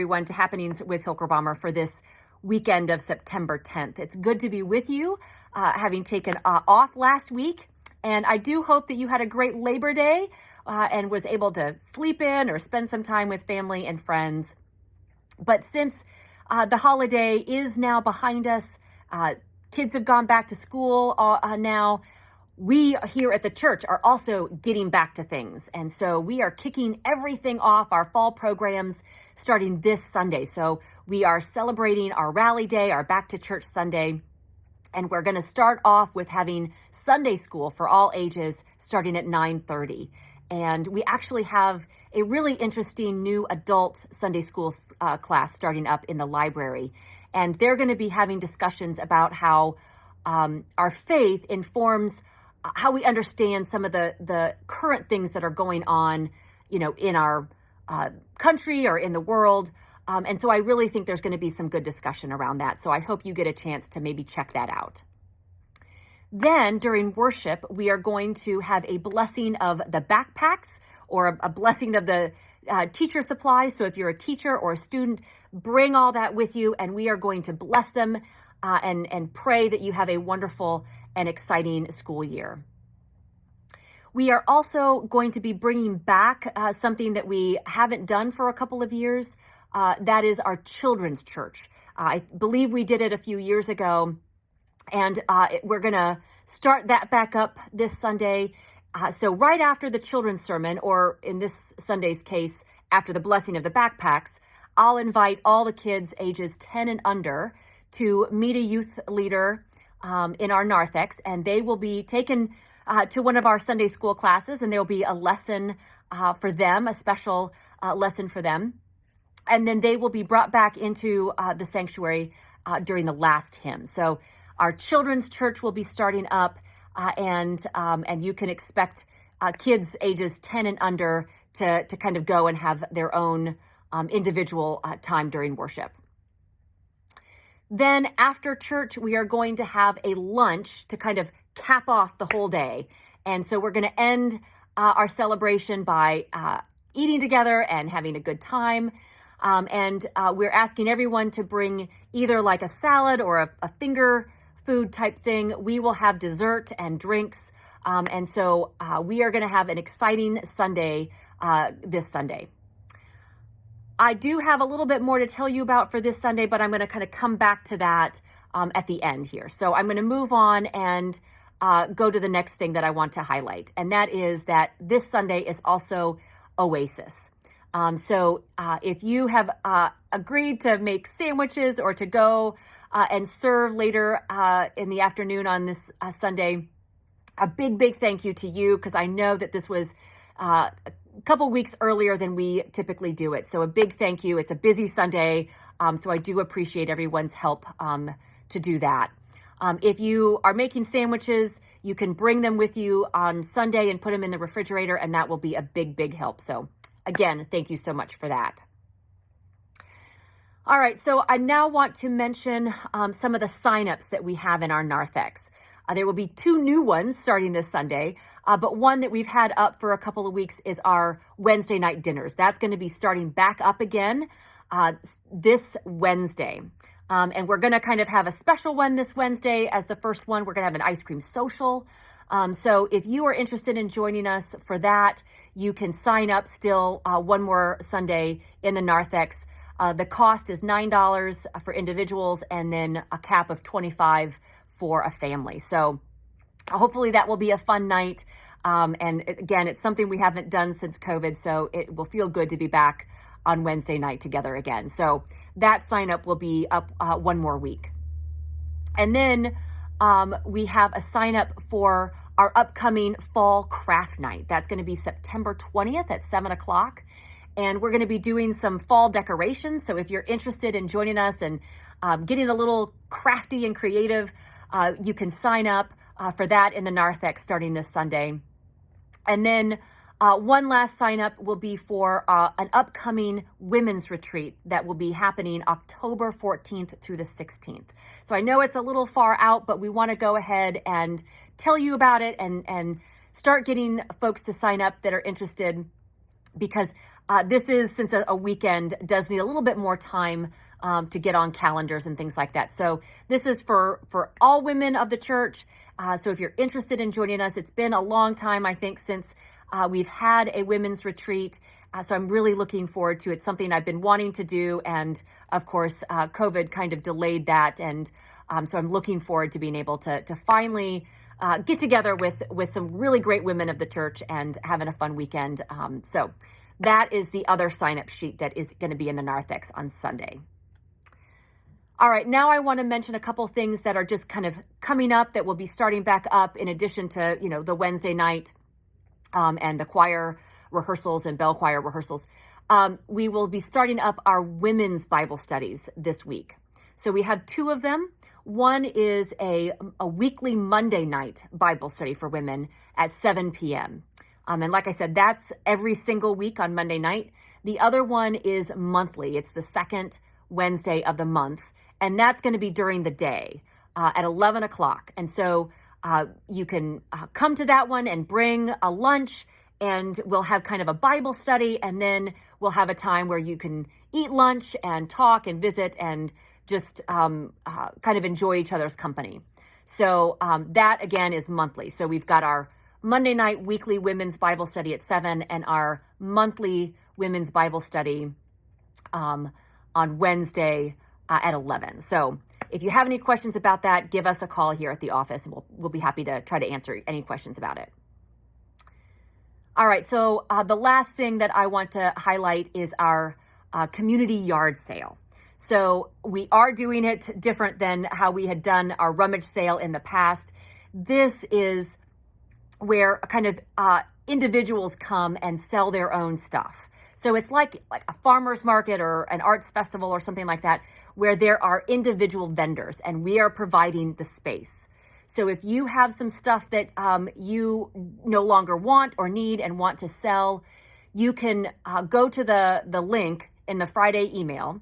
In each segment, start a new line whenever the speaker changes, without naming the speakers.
everyone to Happenings with Hilkerbaumer for this weekend of September 10th. It's good to be with you, having taken off last week. And I do hope that you had a great Labor Day and was able to sleep in or spend some time with family and friends. But since the holiday is now behind us, kids have gone back to school now. We here at the church are also getting back to things. And so we are kicking everything off, our fall programs, starting this Sunday. So we are celebrating our Rally Day, our Back to Church Sunday. And we're going to start off with having Sunday school for all ages starting at 9:30. And we actually have a really interesting new adult Sunday school class starting up in the library. And they're going to be having discussions about how our faith informs how we understand some of the current things that are going on, in our country or in the world. And so I really think there's going to be some good discussion around that. So I hope you get a chance to maybe check that out. Then during worship, we are going to have a blessing of the backpacks or a blessing of the teacher supplies. So if you're a teacher or a student, bring all that with you, and we are going to bless them and pray that you have a wonderful and exciting school year. We are also going to be bringing back something that we haven't done for a couple of years. That is our children's church. I believe we did it a few years ago, and we're going to start that back up this Sunday. So right after the children's sermon, or in this Sunday's case, after the blessing of the backpacks, I'll invite all the kids ages 10 and under to meet a youth leader in our narthex, and they will be taken to one of our Sunday school classes, and there'll be a lesson for them, a special lesson for them. And then they will be brought back into the sanctuary during the last hymn. So our children's church will be starting up, and you can expect kids ages 10 and under to kind of go and have their own individual time during worship. Then after church, we are going to have a lunch to kind of cap off the whole day. And so we're going to end our celebration by eating together and having a good time. And we're asking everyone to bring either like a salad or a finger food type thing. We will have dessert and drinks. And so we are going to have an exciting Sunday this Sunday. I do have a little bit more to tell you about for this Sunday, but I'm going to kind of come back to that at the end here. So I'm going to move on and go to the next thing that I want to highlight. And that is that this Sunday is also Oasis. So if you have agreed to make sandwiches or to go and serve later in the afternoon on this Sunday, a big thank you to you, because I know that this was a couple weeks earlier than we typically do it. So a big thank you. It's a busy Sunday, so I do appreciate everyone's help to do that. If you are making sandwiches, you can bring them with you on Sunday and put them in the refrigerator, and that will be a big help. So again, thank you so much for that. All right, so I now want to mention some of the signups that we have in our narthex. There will be 2 new ones starting this Sunday, but one that we've had up for a couple of weeks is our Wednesday night dinners. That's going to be starting back up again this Wednesday. And we're going to kind of have a special one this Wednesday as the first one. We're going to have an ice cream social. So if you are interested in joining us for that, you can sign up still one more Sunday in the narthex. The cost is $9 for individuals and then a cap of $25 for a family. So hopefully that will be a fun night. And again, it's something we haven't done since COVID, so it will feel good to be back on Wednesday night together again. So that sign up will be up one more week. And then we have a sign up for our upcoming fall craft night. That's going to be September 20th at 7:00. And we're going to be doing some fall decorations. So if you're interested in joining us and getting a little crafty and creative, you can sign up for that in the narthex starting this Sunday. And then one last sign up will be for an upcoming women's retreat that will be happening October 14th through the 16th. So I know it's a little far out, but we want to go ahead and tell you about it and start getting folks to sign up that are interested. because this is, since a weekend does need a little bit more time to get on calendars and things like that. So this is for all women of the church. So if you're interested in joining us, it's been a long time, I think, since we've had a women's retreat. So I'm really looking forward to it. It's something I've been wanting to do. And of course, COVID kind of delayed that. And so I'm looking forward to being able to finally get together with some really great women of the church and having a fun weekend. So that is the other sign-up sheet that is going to be in the narthex on Sunday. All right, now I want to mention a couple things that are just kind of coming up that will be starting back up in addition to, the Wednesday night and the choir rehearsals and bell choir rehearsals. We will be starting up our women's Bible studies this week. So we have two of them. One is a weekly Monday night Bible study for women at 7 p.m. And like I said, that's every single week on Monday night. The other one is monthly. It's the second Wednesday of the month. And that's going to be during the day at 11 o'clock. And so you can come to that one and bring a lunch, and we'll have kind of a Bible study. And then we'll have a time where you can eat lunch and talk and visit and just kind of enjoy each other's company. So that, again, is monthly. So we've got our Monday night weekly women's Bible study at 7 and our monthly women's Bible study on Wednesday at 11. So if you have any questions about that, give us a call here at the office, and we'll be happy to try to answer any questions about it. All right, so the last thing that I want to highlight is our community yard sale. So we are doing it different than how we had done our rummage sale in the past. This is where kind of individuals come and sell their own stuff. So it's like a farmer's market or an arts festival or something like that, where there are individual vendors and we are providing the space. So if you have some stuff that you no longer want or need and want to sell, you can go to the link in the Friday email,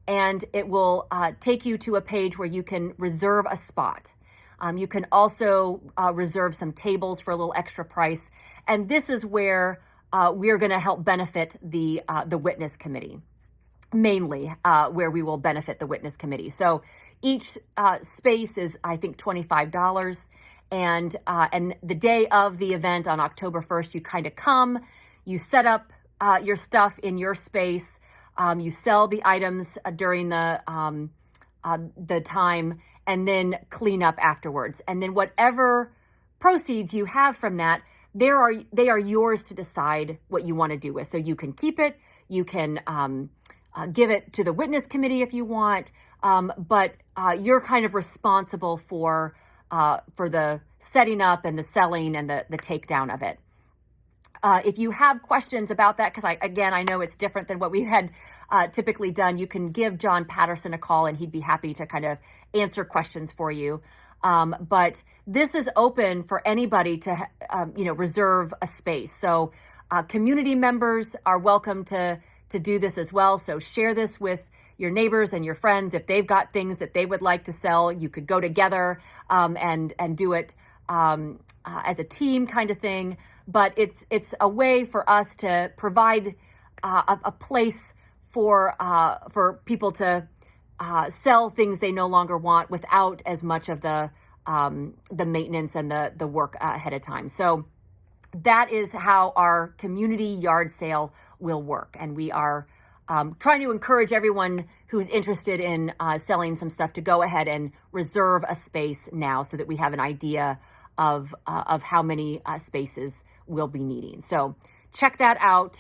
and it will take you to a page where you can reserve a spot. You can also reserve some tables for a little extra price. And this is where we're going to help benefit the witness committee, mainly where we will benefit the witness committee. So each space is, I think, $25. And the day of the event on October 1st, you kind of come, you set up your stuff in your space, you sell the items during the time, and then clean up afterwards. And then whatever proceeds you have from that, they are yours to decide what you want to do with. So you can keep it, you can give it to the witness committee if you want, but you're kind of responsible for the setting up and the selling and the takedown of it. If you have questions about that, because I know it's different than what we had typically done, you can give John Patterson a call and he'd be happy to kind of answer questions for you. But this is open for anybody to, reserve a space. So community members are welcome to do this as well. So share this with your neighbors and your friends. If they've got things that they would like to sell, you could go together and do it as a team kind of thing. But it's a way for us to provide a place for people to sell things they no longer want without as much of the maintenance and the work ahead of time. So that is how our community yard sale will work. And we are trying to encourage everyone who's interested in selling some stuff to go ahead and reserve a space now so that we have an idea of how many spaces we'll be needing. So check that out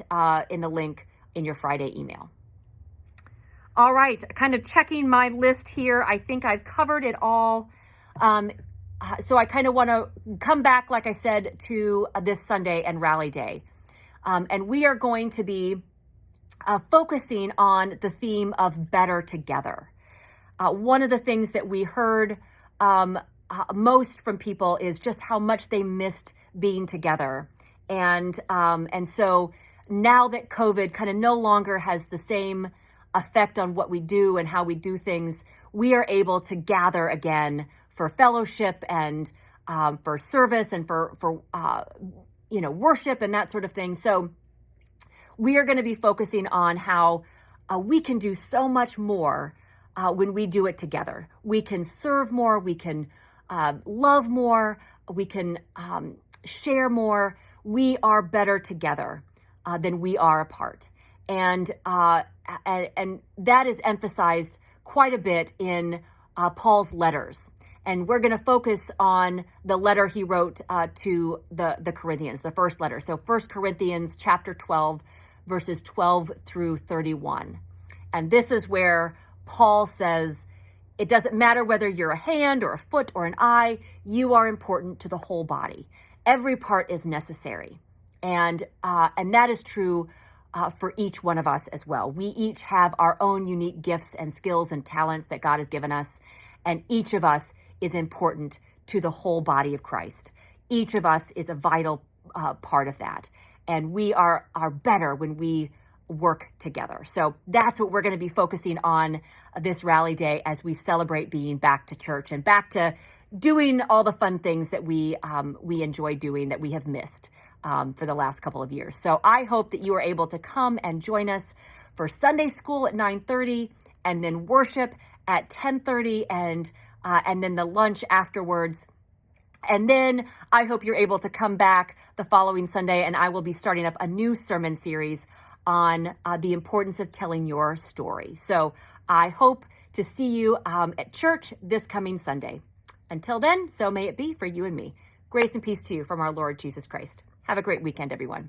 in the link in your Friday email. All right, kind of checking my list here. I think I've covered it all. So I kind of want to come back, like I said, to this Sunday and Rally Day. And we are going to be focusing on the theme of better together. One of the things that we heard most from people is just how much they missed being together. And so now that COVID kind of no longer has the same effect on what we do and how we do things, we are able to gather again for fellowship and for service and for worship and that sort of thing. So we are going to be focusing on how we can do so much more when we do it together. We can serve more, we can love more, we can share more. We are better together than we are apart. And that is emphasized quite a bit in Paul's letters. And we're going to focus on the letter he wrote to the Corinthians, the first letter. So 1 Corinthians chapter 12, verses 12 through 31. And this is where Paul says, it doesn't matter whether you're a hand or a foot or an eye, you are important to the whole body. Every part is necessary. And that is true for each one of us as well. We each have our own unique gifts and skills and talents that God has given us. And each of us is important to the whole body of Christ. Each of us is a vital part of that. And we are better when we work together. So that's what we're going to be focusing on this rally day as we celebrate being back to church and back to doing all the fun things that we enjoy doing that we have missed for the last couple of years. So I hope that you are able to come and join us for Sunday school at 9:30 and then worship at 10:30 and then the lunch afterwards. And then I hope you're able to come back the following Sunday, and I will be starting up a new sermon series on the importance of telling your story. So I hope to see you at church this coming Sunday. Until then, so may it be for you and me. Grace and peace to you from our Lord Jesus Christ. Have a great weekend, everyone.